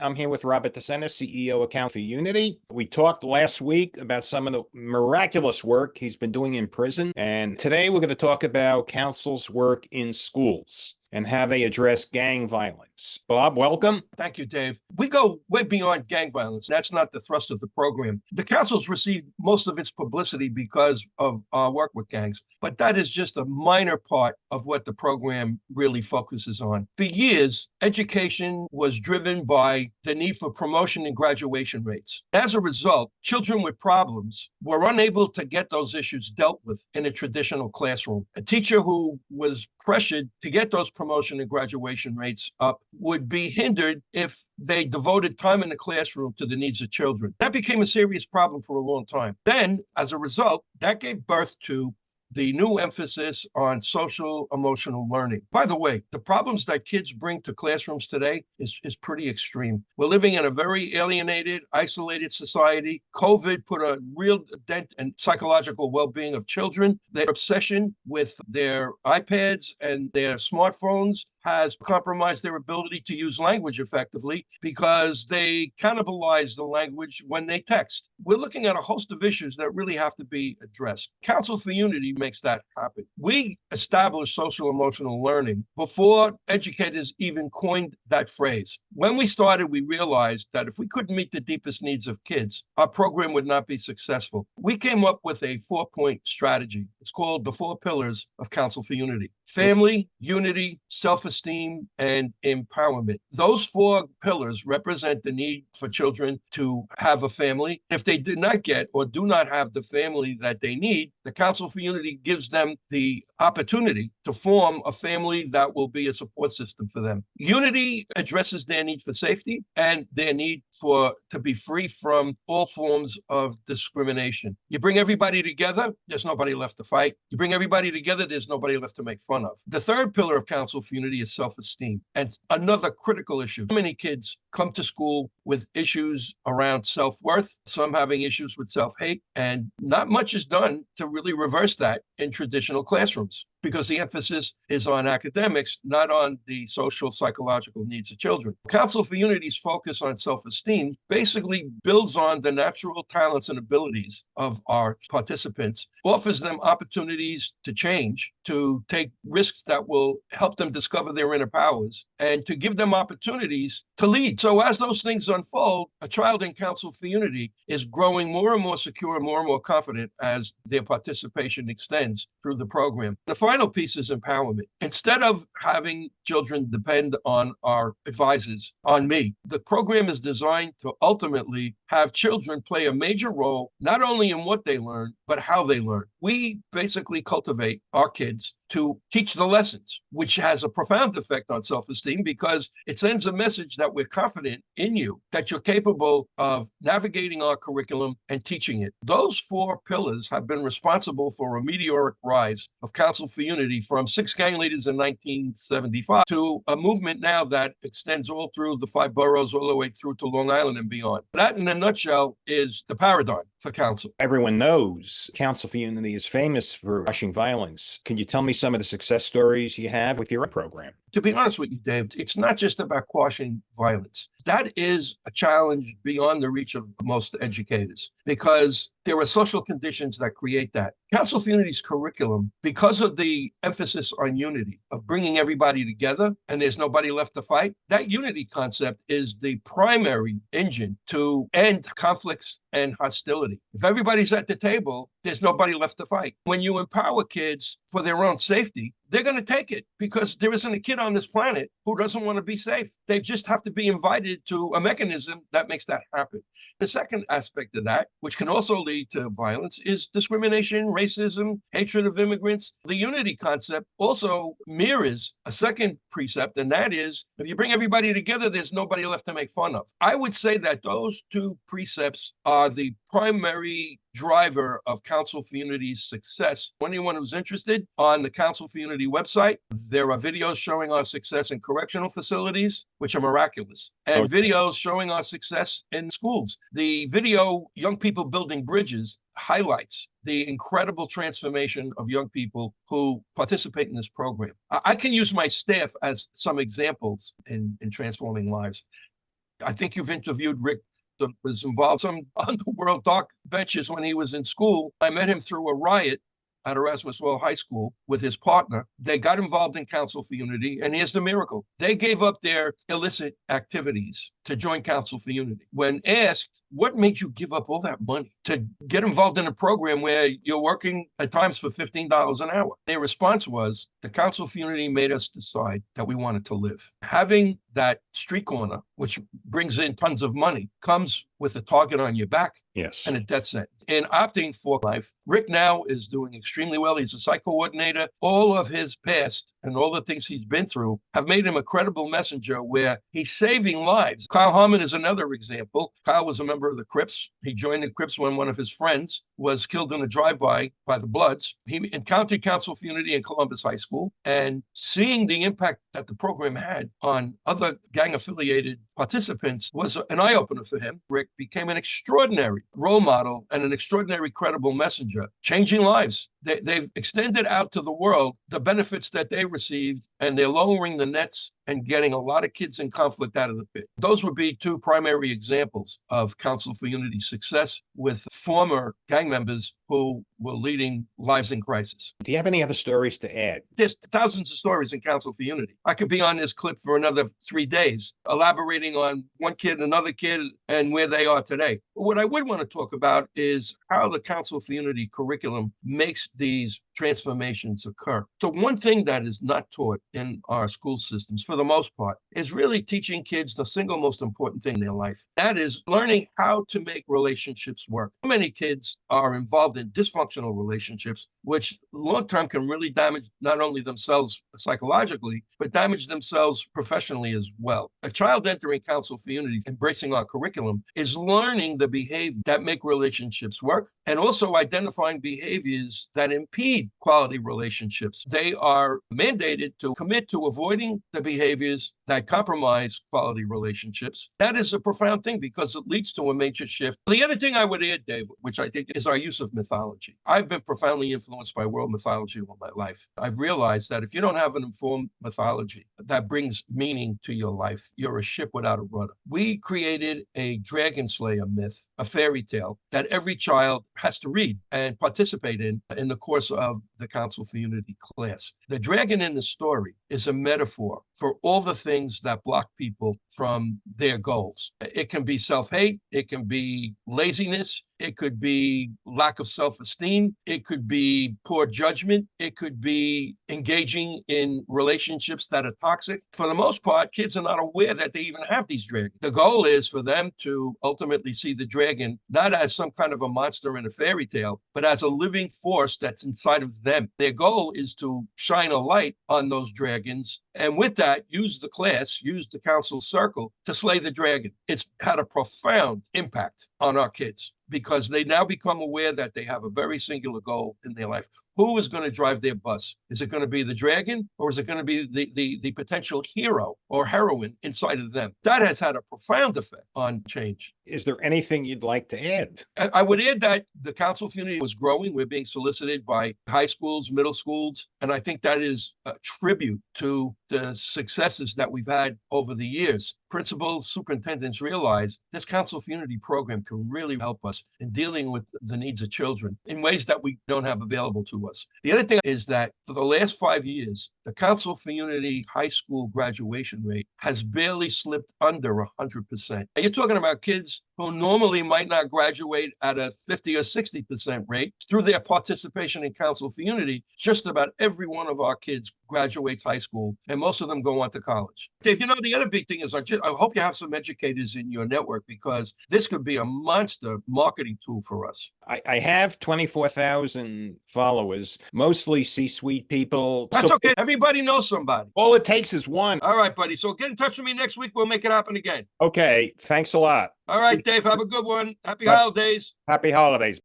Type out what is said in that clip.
I'm here with Robert DeSena, CEO of Count for Unity. We talked last week about some of the miraculous work he's been doing in prison. And today we're going to talk about Council's work in schools and how they address gang violence. Bob, welcome. Thank you, Dave. We go way beyond gang violence. That's not the thrust of the program. The council's received most of its publicity because of our work with gangs, but that is just a minor part of what the program really focuses on. For years, education was driven by the need for promotion and graduation rates. As a result, children with problems were unable to get those issues dealt with in a traditional classroom. A teacher who was pressured to get those promotion and graduation rates up would be hindered if they devoted time in the classroom to the needs of children. That became a serious problem for a long time. Then, as a result, that gave birth to the new emphasis on social emotional learning. By the way, the problems that kids bring to classrooms today is pretty extreme. We're living in a very alienated, isolated society. COVID put a real dent in psychological well-being of children. Their obsession with their iPads and their smartphones has compromised their ability to use language effectively because they cannibalize the language when they text. We're looking at a host of issues that really have to be addressed. Council for Unity makes that happen. We established social emotional learning before educators even coined that phrase. When we started, we realized that if we couldn't meet the deepest needs of kids, our program would not be successful. We came up with a 4-point strategy. It's called the 4 pillars of Council for Unity: family, unity, self-esteem, and empowerment. Those 4 pillars represent the need for children to have a family. If they did not get or do not have the family that they need, the Council for Unity gives them the opportunity to form a family that will be a support system for them. Unity addresses their need for safety and their need to be free from all forms of discrimination. You bring everybody together, there's nobody left to fight. You bring everybody together, there's nobody left to make fun of. The 3rd pillar of Council for Unity is self-esteem. And another critical issue. Many kids come to school with issues around self-worth, some having issues with self-hate, and not much is done to really reverse that in traditional classrooms because the emphasis is on academics, not on the social, psychological needs of children. Council for Unity's focus on self-esteem basically builds on the natural talents and abilities of our participants, offers them opportunities to change, to take risks that will help them discover their inner powers, and to give them opportunities to lead. So as those things unfold, a child in Council for Unity is growing more and more secure, more and more confident as their participation extends through the program. The final piece is empowerment. Instead of having children depend on our advisors, on me, the program is designed to ultimately have children play a major role, not only in what they learn, but how they learn. We basically cultivate our kids to teach the lessons, which has a profound effect on self-esteem because it sends a message that we're confident in you, that you're capable of navigating our curriculum and teaching it. Those 4 pillars have been responsible for a meteoric rise of Council for Unity from 6 gang leaders in 1975 to a movement now that extends all through the 5 boroughs, all the way through to Long Island and beyond. That, in a nutshell, is the paradigm for Council. Everyone knows Council for Unity is famous for crushing violence. Can you tell me some of the success stories you have with your program? To be honest with you, Dave, it's not just about quashing violence. That is a challenge beyond the reach of most educators because there are social conditions that create that. Council for Unity's curriculum, because of the emphasis on unity, of bringing everybody together and there's nobody left to fight, that unity concept is the primary engine to end conflicts and hostility. If everybody's at the table, there's nobody left to fight. When you empower kids for their own safety, they're going to take it because there isn't a kid on this planet who doesn't want to be safe. They just have to be invited to a mechanism that makes that happen. The second aspect of that, which can also lead to violence, is discrimination, racism, hatred of immigrants. The unity concept also mirrors a second precept, and that is, if you bring everybody together, there's nobody left to make fun of. I would say that those 2 precepts are the primary driver of Council for Unity's success. Anyone who's interested, on the Council for Unity website, there are videos showing our success in correctional facilities, which are miraculous, and videos showing our success in schools. The video, Young People Building Bridges, highlights the incredible transformation of young people who participate in this program. I can use my staff as some examples in transforming lives. I think you've interviewed Rick that was involved some underworld dark benches when he was in school. I met him through a riot at Erasmus Hall High School with his partner. They got involved in Council for Unity, and here's the miracle. They gave up their illicit activities to join Council for Unity. When asked, what made you give up all that money to get involved in a program where you're working at times for $15 an hour? Their response was, the Council for Unity made us decide that we wanted to live. Having that street corner, which brings in tons of money, comes with a target on your back. Yes. And a death sentence. In opting for life, Rick now is doing extremely well. He's a site coordinator. All of his past and all the things he's been through have made him a credible messenger where he's saving lives. Kyle Harmon is another example. Kyle was a member of the Crips. He joined the Crips when one of his friends was killed in a drive-by by the Bloods. He encountered Council for Unity in Columbus High School, and seeing the impact that the program had on other gang-affiliated participants was an eye-opener for him. Rick became an extraordinary role model and an extraordinary credible messenger, changing lives. They've extended out to the world the benefits that they received, and they're lowering the nets and getting a lot of kids in conflict out of the pit. Those would be two primary examples of Council for Unity's success with former gang members who were leading lives in crisis. Do you have any other stories to add? There's thousands of stories in Council for Unity. I could be on this clip for another 3 days, elaborating on one kid, another kid, and where they are today. But what I would want to talk about is how the Council for Unity curriculum makes these transformations occur. So one thing that is not taught in our school systems, for the most part, is really teaching kids the single most important thing in their life. That is learning how to make relationships work. Many kids are involved in dysfunctional relationships, which long-term can really damage not only themselves psychologically, but damage themselves professionally as well. A child entering Council for Unity, embracing our curriculum, is learning the behaviors that make relationships work and also identifying behaviors that impede quality relationships. They are mandated to commit to avoiding the behaviors that compromise quality relationships. That is a profound thing because it leads to a major shift. The other thing I would add, Dave, which I think is our use of mythology. I've been profoundly influenced by world mythology all my life. I've realized that if you don't have an informed mythology that brings meaning to your life, you're a ship without a rudder. We created a dragon slayer myth, a fairy tale that every child has to read and participate in the course of the Council for Unity class. The dragon in the story is a metaphor for all the things that block people from their goals. It can be self-hate, it can be laziness, it could be lack of self-esteem. It could be poor judgment. It could be engaging in relationships that are toxic. For the most part, kids are not aware that they even have these dragons. The goal is for them to ultimately see the dragon not as some kind of a monster in a fairy tale, but as a living force that's inside of them. Their goal is to shine a light on those dragons, and with that, use the class, use the council circle to slay the dragon. It's had a profound impact on our kids, because they now become aware that they have a very singular goal in their life. Who is going to drive their bus? Is it going to be the dragon, or is it going to be the potential hero or heroine inside of them? That has had a profound effect on change. Is there anything you'd like to add? I would add that the Council for Unity was growing. We're being solicited by high schools, middle schools, and I think that is a tribute to the successes that we've had over the years. Principals, superintendents realize this Council for Unity program can really help us in dealing with the needs of children in ways that we don't have available to us. The other thing is that for the last 5 years, the Council for Unity high school graduation rate has barely slipped under 100%. You're talking about kids who normally might not graduate at a 50 or 60% rate. Through their participation in Council for Unity, just about every one of our kids graduates high school, and most of them go on to college. Dave, the other big thing is I hope you have some educators in your network, because this could be a monster marketing tool for us. I have 24,000 followers, mostly C-suite people. That's okay. Everybody knows somebody. All it takes is one. All right, buddy. So get in touch with me next week. We'll make it happen again. Okay. Thanks a lot. All right, Dave. Have a good one. Happy holidays. Happy holidays.